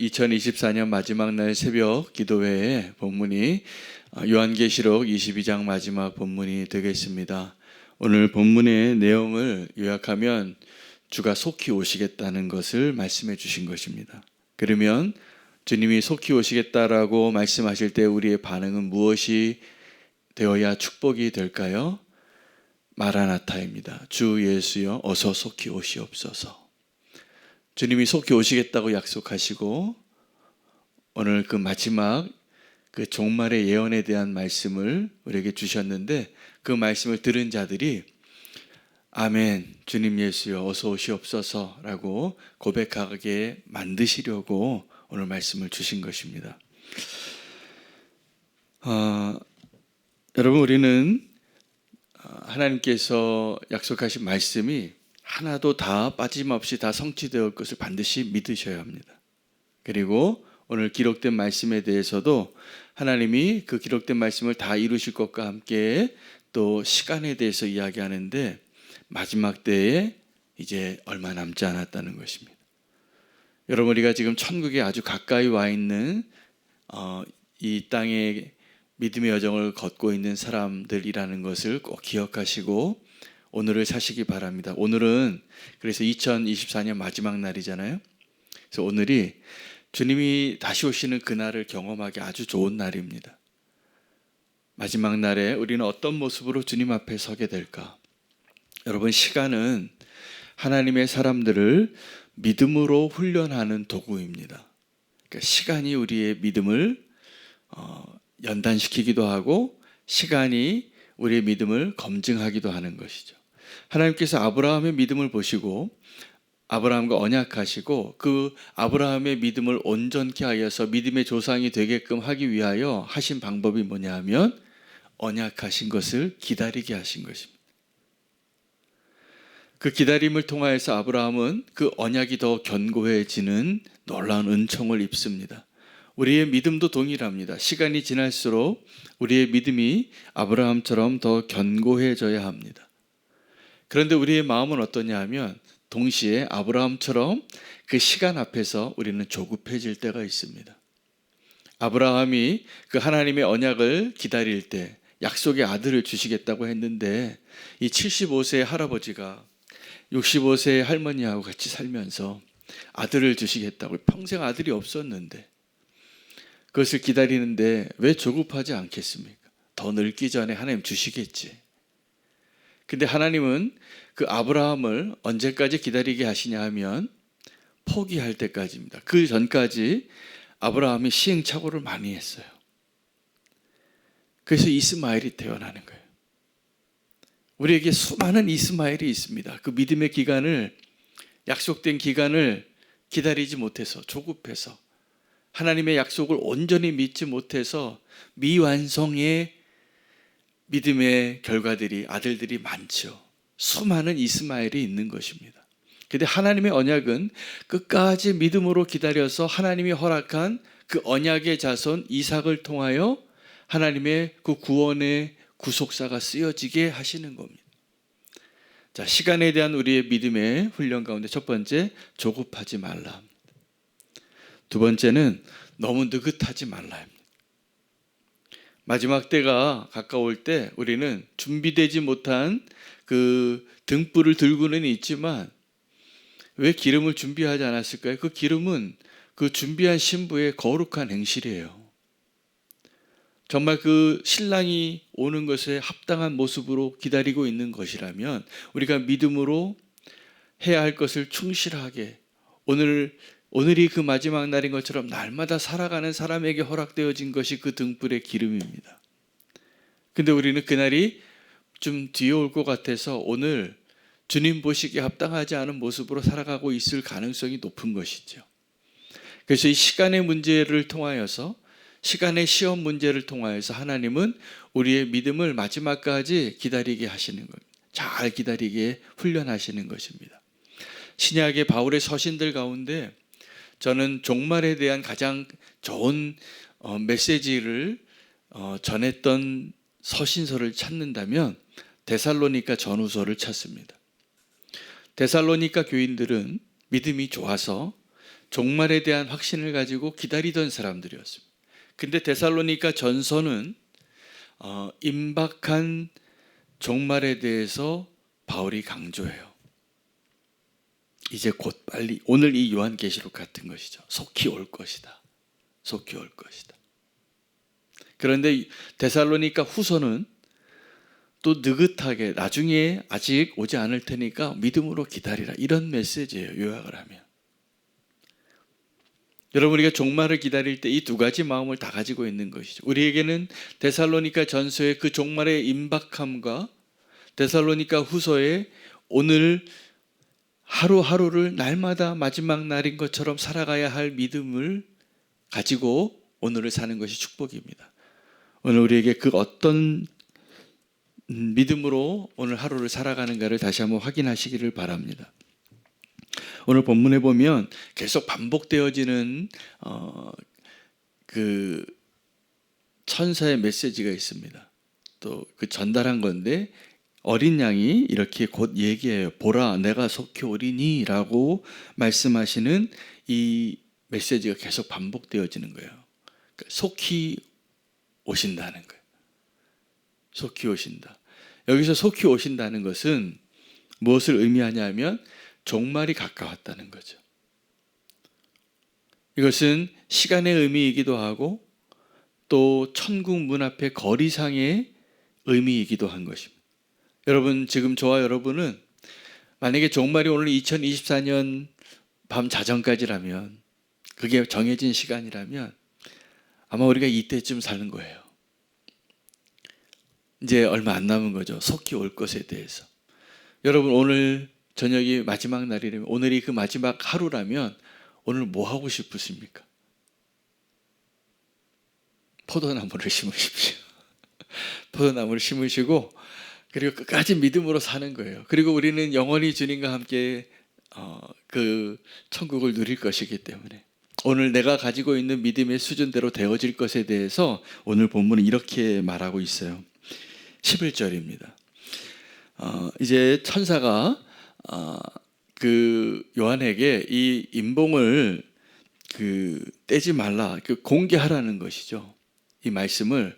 2024년 마지막 날 새벽 기도회의 본문이 요한계시록 22장 마지막 본문이 되겠습니다. 오늘 본문의 내용을 요약하면 주가 속히 오시겠다는 것을 말씀해 주신 것입니다. 그러면 주님이 속히 오시겠다라고 말씀하실 때 우리의 반응은 무엇이 되어야 축복이 될까요? 마라나타입니다. 주 예수여 어서 속히 오시옵소서. 주님이 속히 오시겠다고 약속하시고 오늘 그 마지막 그 종말의 예언에 대한 말씀을 우리에게 주셨는데 그 말씀을 들은 자들이 아멘 주님 예수여 어서 오시옵소서 라고 고백하게 만드시려고 오늘 말씀을 주신 것입니다. 여러분 우리는 하나님께서 약속하신 말씀이 하나도 다 빠짐없이 다 성취되을 것을 반드시 믿으셔야 합니다. 그리고 오늘 기록된 말씀에 대해서도 하나님이 그 기록된 말씀을 다 이루실 것과 함께 또 시간에 대해서 이야기하는데 마지막 때에 이제 얼마 남지 않았다는 것입니다. 여러분 우리가 지금 천국에 아주 가까이 와 있는 이 땅에 믿음의 여정을 걷고 있는 사람들이라는 것을 꼭 기억하시고 오늘을 사시기 바랍니다. 오늘은 그래서 2024년 마지막 날이잖아요. 그래서 오늘이 주님이 다시 오시는 그날을 경험하기 아주 좋은 날입니다. 마지막 날에 우리는 어떤 모습으로 주님 앞에 서게 될까? 여러분 시간은 하나님의 사람들을 믿음으로 훈련하는 도구입니다. 그러니까 시간이 우리의 믿음을 연단시키기도 하고 시간이 우리의 믿음을 검증하기도 하는 것이죠. 하나님께서 아브라함의 믿음을 보시고 아브라함과 언약하시고 그 아브라함의 믿음을 온전케 하여서 믿음의 조상이 되게끔 하기 위하여 하신 방법이 뭐냐 하면 언약하신 것을 기다리게 하신 것입니다. 그 기다림을 통하여서 아브라함은 그 언약이 더 견고해지는 놀라운 은총을 입습니다. 우리의 믿음도 동일합니다. 시간이 지날수록 우리의 믿음이 아브라함처럼 더 견고해져야 합니다. 그런데 우리의 마음은 어떠냐 하면 동시에 아브라함처럼 그 시간 앞에서 우리는 조급해질 때가 있습니다. 아브라함이 그 하나님의 언약을 기다릴 때 약속의 아들을 주시겠다고 했는데 이 75세의 할아버지가 65세의 할머니하고 같이 살면서 아들을 주시겠다고 평생 아들이 없었는데 그것을 기다리는데 왜 조급하지 않겠습니까? 더 늙기 전에 하나님 주시겠지. 근데 하나님은 그 아브라함을 언제까지 기다리게 하시냐 하면 포기할 때까지입니다. 그 전까지 아브라함이 시행착오를 많이 했어요. 그래서 이스마엘이 태어나는 거예요. 우리에게 수많은 이스마엘이 있습니다. 그 믿음의 기간을 약속된 기간을 기다리지 못해서 조급해서 하나님의 약속을 온전히 믿지 못해서 미완성의 믿음의 결과들이 아들들이 많죠. 수많은 이스마엘이 있는 것입니다. 그런데 하나님의 언약은 끝까지 믿음으로 기다려서 하나님이 허락한 그 언약의 자손 이삭을 통하여 하나님의 그 구원의 구속사가 쓰여지게 하시는 겁니다. 자, 시간에 대한 우리의 믿음의 훈련 가운데 첫 번째, 조급하지 말라 합니다. 두 번째는 너무 느긋하지 말라 합니다. 마지막 때가 가까울 때 우리는 준비되지 못한 그 등불을 들고는 있지만 왜 기름을 준비하지 않았을까요? 그 기름은 그 준비한 신부의 거룩한 행실이에요. 정말 그 신랑이 오는 것에 합당한 모습으로 기다리고 있는 것이라면 우리가 믿음으로 해야 할 것을 충실하게 오늘이 그 마지막 날인 것처럼 날마다 살아가는 사람에게 허락되어진 것이 그 등불의 기름입니다. 근데 우리는 그날이 좀 뒤에 올 것 같아서 오늘 주님 보시기에 합당하지 않은 모습으로 살아가고 있을 가능성이 높은 것이죠. 그래서 이 시간의 문제를 통하여서 시간의 시험 문제를 통하여서 하나님은 우리의 믿음을 마지막까지 기다리게 하시는 겁니다. 잘 기다리게 훈련하시는 것입니다. 신약의 바울의 서신들 가운데 저는 종말에 대한 가장 좋은 메시지를 전했던 서신서를 찾는다면 데살로니가 전후서를 찾습니다. 데살로니가 교인들은 믿음이 좋아서 종말에 대한 확신을 가지고 기다리던 사람들이었습니다. 근데 데살로니가 전서는 임박한 종말에 대해서 바울이 강조해요. 이제 곧 빨리, 오늘 이 요한계시록 같은 것이죠. 속히 올 것이다. 속히 올 것이다. 그런데 데살로니가 후서는 또 느긋하게 나중에 아직 오지 않을 테니까 믿음으로 기다리라, 이런 메시지예요. 요약을 하면. 여러분, 우리가 종말을 기다릴 때 이 두 가지 마음을 다 가지고 있는 것이죠. 우리에게는 데살로니가 전서의 그 종말의 임박함과 데살로니가 후서의 오늘 하루하루를 날마다 마지막 날인 것처럼 살아가야 할 믿음을 가지고 오늘을 사는 것이 축복입니다. 오늘 우리에게 그 어떤 믿음으로 오늘 하루를 살아가는가를 다시 한번 확인하시기를 바랍니다. 오늘 본문에 보면 계속 반복되어지는 그 천사의 메시지가 있습니다. 또 그 전달한 건데, 어린 양이 이렇게 곧 얘기해요. 보라, 내가 속히 오리니 라고 말씀하시는 이 메시지가 계속 반복되어지는 거예요. 그러니까 속히 오신다는 거예요. 속히 오신다. 여기서 속히 오신다는 것은 무엇을 의미하냐면 종말이 가까웠다는 거죠. 이것은 시간의 의미이기도 하고 또 천국 문 앞의 거리상의 의미이기도 한 것입니다. 여러분, 지금 저와 여러분은 만약에 종말이 오늘 2024년 밤 자정까지라면, 그게 정해진 시간이라면 아마 우리가 이때쯤 사는 거예요. 이제 얼마 안 남은 거죠. 속히 올 것에 대해서. 여러분, 오늘 저녁이 마지막 날이라면, 오늘이 그 마지막 하루라면 오늘 뭐 하고 싶으십니까? 포도나무를 심으십시오. 포도나무를 심으시고, 그리고 끝까지 믿음으로 사는 거예요. 그리고 우리는 영원히 주님과 함께 그 천국을 누릴 것이기 때문에 오늘 내가 가지고 있는 믿음의 수준대로 되어질 것에 대해서 오늘 본문은 이렇게 말하고 있어요. 11절입니다. 이제 천사가 그 요한에게 이 임봉을 떼지 말라, 공개하라는 것이죠. 이 말씀을.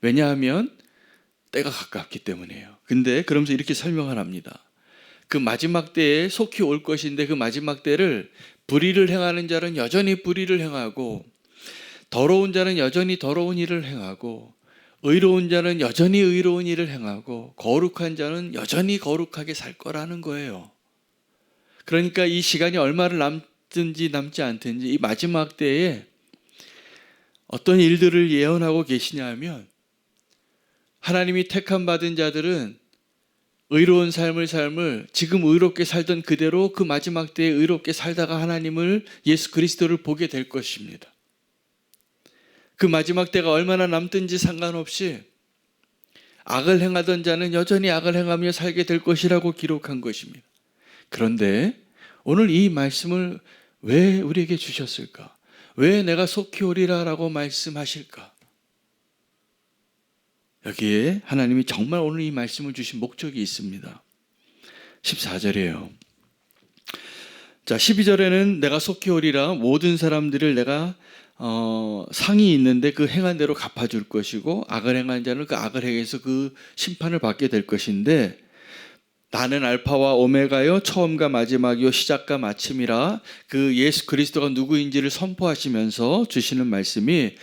왜냐하면 때가 가깝기 때문이에요. 근데 그러면서 이렇게 설명을 합니다. 그 마지막 때에 속히 올 것인데, 그 마지막 때를 불의를 행하는 자는 여전히 불의를 행하고, 더러운 자는 여전히 더러운 일을 행하고, 의로운 자는 여전히 의로운 일을 행하고, 거룩한 자는 여전히 거룩하게 살 거라는 거예요. 그러니까 이 시간이 얼마를 남든지 남지 않든지 이 마지막 때에 어떤 일들을 예언하고 계시냐 하면, 하나님이 택함 받은 자들은 의로운 삶을 지금 의롭게 살던 그대로 그 마지막 때에 의롭게 살다가 하나님을, 예수 그리스도를 보게 될 것입니다. 그 마지막 때가 얼마나 남든지 상관없이 악을 행하던 자는 여전히 악을 행하며 살게 될 것이라고 기록한 것입니다. 그런데 오늘 이 말씀을 왜 우리에게 주셨을까? 왜 내가 속히 오리라 라고 말씀하실까? 여기에 하나님이 정말 오늘 이 말씀을 주신 목적이 있습니다. 14절이에요. 자, 12절에는 내가 속히 오리라, 모든 사람들을 내가 상이 있는데 그 행한 대로 갚아줄 것이고, 악을 행한 자는 그 악을 행해서 그 심판을 받게 될 것인데, 나는 알파와 오메가요, 처음과 마지막이요, 시작과 마침이라, 그 예수 그리스도가 누구인지를 선포하시면서 주시는 말씀이,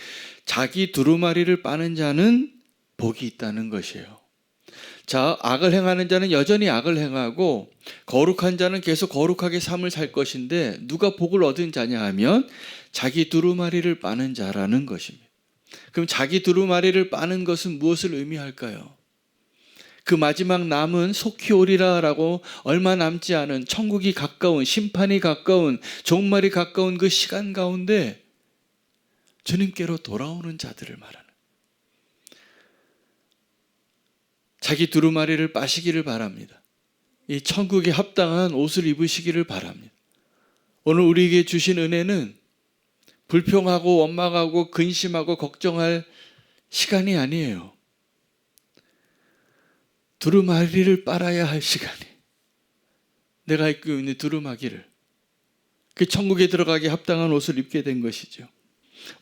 자기 두루마리를 빠는 자는 복이 있다는 것이에요. 자, 악을 행하는 자는 여전히 악을 행하고 거룩한 자는 계속 거룩하게 삶을 살 것인데, 누가 복을 얻은 자냐 하면 자기 두루마리를 빠는 자라는 것입니다. 그럼 자기 두루마리를 빠는 것은 무엇을 의미할까요? 그 마지막 남은 속히 오리라 라고 얼마 남지 않은, 천국이 가까운, 심판이 가까운, 종말이 가까운 그 시간 가운데 주님께로 돌아오는 자들을 말하는, 자기 두루마리를 빠시기를 바랍니다. 이 천국에 합당한 옷을 입으시기를 바랍니다. 오늘 우리에게 주신 은혜는 불평하고 원망하고 근심하고 걱정할 시간이 아니에요. 두루마리를 빨아야 할 시간이, 내가 입고 있는 두루마기를 그 천국에 들어가기 합당한 옷을 입게 된 것이죠.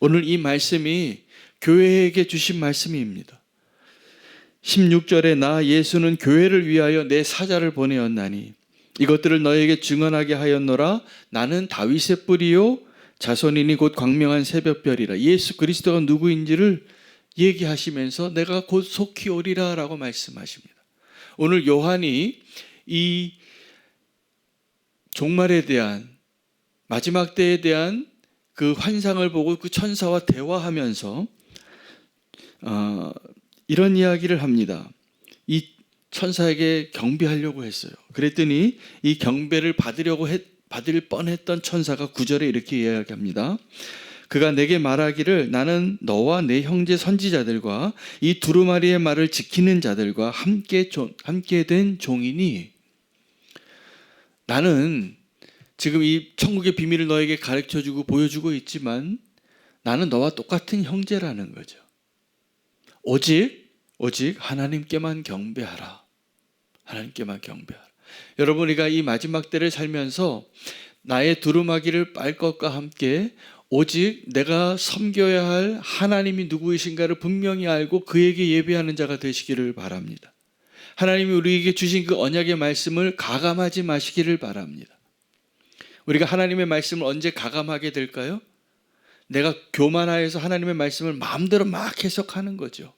오늘 이 말씀이 교회에게 주신 말씀입니다. 16절에 나 예수는 교회를 위하여 내 사자를 보내었나니 이것들을 너에게 증언하게 하였노라. 나는 다윗의 뿌리요 자손이니 곧 광명한 새벽별이라. 예수 그리스도가 누구인지를 얘기하시면서 내가 곧 속히 오리라 라고 말씀하십니다. 오늘 요한이 이 종말에 대한, 마지막 때에 대한 그 환상을 보고 그 천사와 대화하면서 이런 이야기를 합니다. 이 천사에게 경배하려고 했어요. 그랬더니 이 경배를 받을 뻔했던 천사가 9절에 이렇게 이야기합니다. 그가 내게 말하기를 나는 너와 내 형제 선지자들과 이 두루마리의 말을 지키는 자들과 함께 된 종이니, 나는 지금 이 천국의 비밀을 너에게 가르쳐주고 보여주고 있지만 나는 너와 똑같은 형제라는 거죠. 오직 하나님께만 경배하라. 하나님께만 경배하라. 여러분, 우리가 이 마지막 때를 살면서 나의 두루마기를 빨 것과 함께 오직 내가 섬겨야 할 하나님이 누구이신가를 분명히 알고 그에게 예배하는 자가 되시기를 바랍니다. 하나님이 우리에게 주신 그 언약의 말씀을 가감하지 마시기를 바랍니다. 우리가 하나님의 말씀을 언제 가감하게 될까요? 내가 교만하여서 하나님의 말씀을 마음대로 막 해석하는 거죠.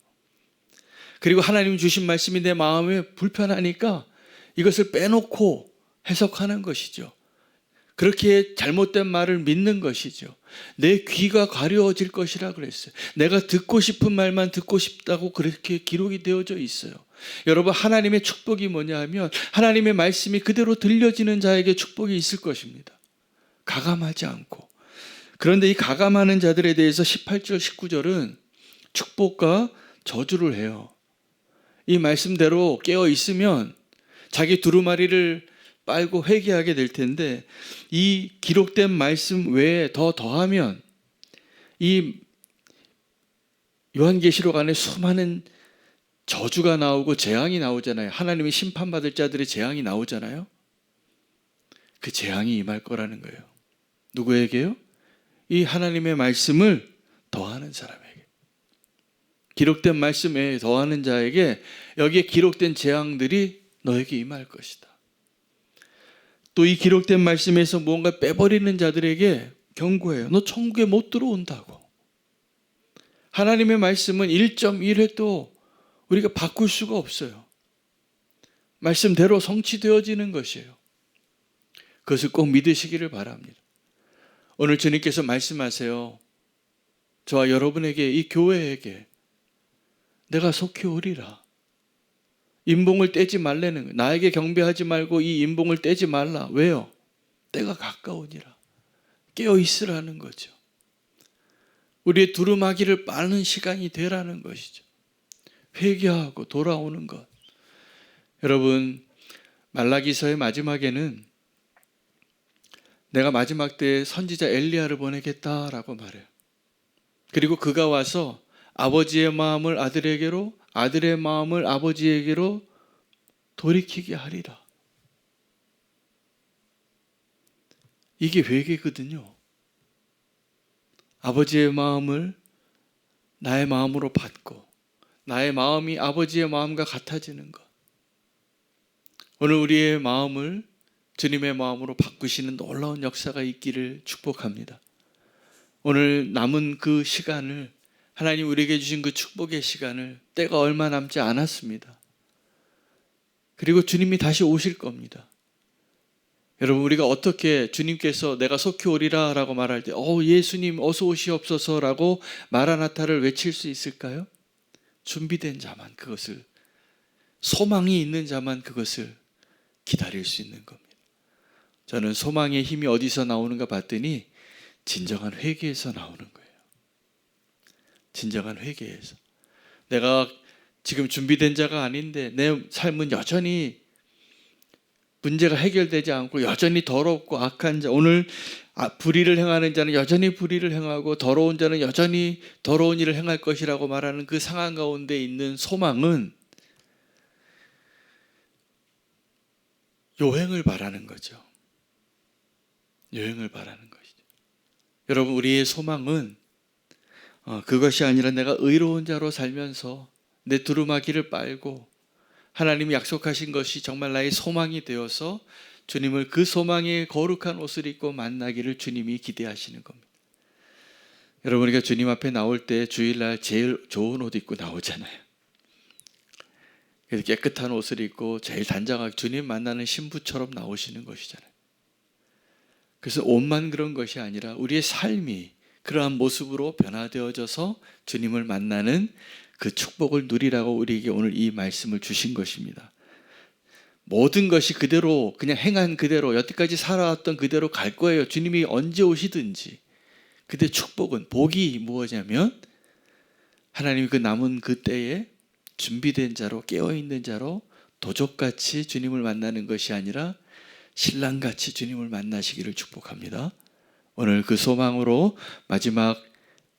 그리고 하나님 주신 말씀이 내 마음에 불편하니까 이것을 빼놓고 해석하는 것이죠. 그렇게 잘못된 말을 믿는 것이죠. 내 귀가 가려워질 것이라 그랬어요. 내가 듣고 싶은 말만 듣고 싶다고 그렇게 기록이 되어져 있어요. 여러분, 하나님의 축복이 뭐냐 하면 하나님의 말씀이 그대로 들려지는 자에게 축복이 있을 것입니다. 가감하지 않고. 그런데 이 가감하는 자들에 대해서 18절 19절은 축복과 저주를 해요. 이 말씀대로 깨어 있으면 자기 두루마리를 빨고 회개하게 될 텐데, 이 기록된 말씀 외에 더하면 이 요한계시록 안에 수많은 저주가 나오고 재앙이 나오잖아요. 하나님이 심판받을 자들의 재앙이 나오잖아요. 그 재앙이 임할 거라는 거예요. 누구에게요? 이 하나님의 말씀을 더하는 사람에게. 기록된 말씀에 더하는 자에게 여기에 기록된 재앙들이 너에게 임할 것이다. 또 이 기록된 말씀에서 무언가 빼버리는 자들에게 경고해요. 너 천국에 못 들어온다고. 하나님의 말씀은 1.1회도 우리가 바꿀 수가 없어요. 말씀대로 성취되어지는 것이에요. 그것을 꼭 믿으시기를 바랍니다. 오늘 주님께서 말씀하세요. 저와 여러분에게, 이 교회에게 내가 속히 오리라. 인봉을 떼지 말라는 거예요. 나에게 경배하지 말고 이 인봉을 떼지 말라. 왜요? 때가 가까우니라. 깨어 있으라는 거죠. 우리의 두루마기를 빠는 시간이 되라는 것이죠. 회개하고 돌아오는 것. 여러분, 말라기서의 마지막에는 내가 마지막 때에 선지자 엘리야를 보내겠다라고 말해요. 그리고 그가 와서 아버지의 마음을 아들에게로, 아들의 마음을 아버지에게로 돌이키게 하리라. 이게 회개거든요. 아버지의 마음을 나의 마음으로 받고 나의 마음이 아버지의 마음과 같아지는 것. 오늘 우리의 마음을 주님의 마음으로 바꾸시는 놀라운 역사가 있기를 축복합니다. 오늘 남은 그 시간을, 하나님 우리에게 주신 그 축복의 시간을, 때가 얼마 남지 않았습니다. 그리고 주님이 다시 오실 겁니다. 여러분, 우리가 어떻게 주님께서 내가 속히 오리라 라고 말할 때 예수님 어서 오시옵소서 라고 마라나타를 외칠 수 있을까요? 준비된 자만 그것을, 소망이 있는 자만 그것을 기다릴 수 있는 겁니다. 저는 소망의 힘이 어디서 나오는가 봤더니 진정한 회개에서 나오는 거예요. 진정한 회개에서. 내가 지금 준비된 자가 아닌데 내 삶은 여전히 문제가 해결되지 않고 여전히 더럽고 악한 자, 오늘 불의를 행하는 자는 여전히 불의를 행하고 더러운 자는 여전히 더러운 일을 행할 것이라고 말하는 그 상황 가운데 있는 소망은 요행을 바라는 거죠. 여행을 바라는 것이죠. 여러분, 우리의 소망은 그것이 아니라 내가 의로운 자로 살면서 내 두루마기를 빨고 하나님이 약속하신 것이 정말 나의 소망이 되어서 주님을 그 소망의 거룩한 옷을 입고 만나기를 주님이 기대하시는 겁니다. 여러분, 우리가 주님 앞에 나올 때 주일날 제일 좋은 옷 입고 나오잖아요. 그래서 깨끗한 옷을 입고 제일 단장하게 주님 만나는 신부처럼 나오시는 것이잖아요. 그래서 옷만 그런 것이 아니라 우리의 삶이 그러한 모습으로 변화되어져서 주님을 만나는 그 축복을 누리라고 우리에게 오늘 이 말씀을 주신 것입니다. 모든 것이 그대로 그냥 행한 그대로 여태까지 살아왔던 그대로 갈 거예요. 주님이 언제 오시든지. 근데 축복은, 복이 무엇이냐면 하나님이 그 남은 그 때에 준비된 자로, 깨어있는 자로 도적같이 주님을 만나는 것이 아니라 신랑같이 주님을 만나시기를 축복합니다. 오늘 그 소망으로 마지막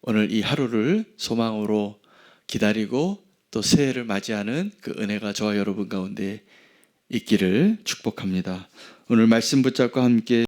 오늘 이 하루를 소망으로 기다리고 또 새해를 맞이하는 그 은혜가 저와 여러분 가운데 있기를 축복합니다. 오늘 말씀 붙잡고 함께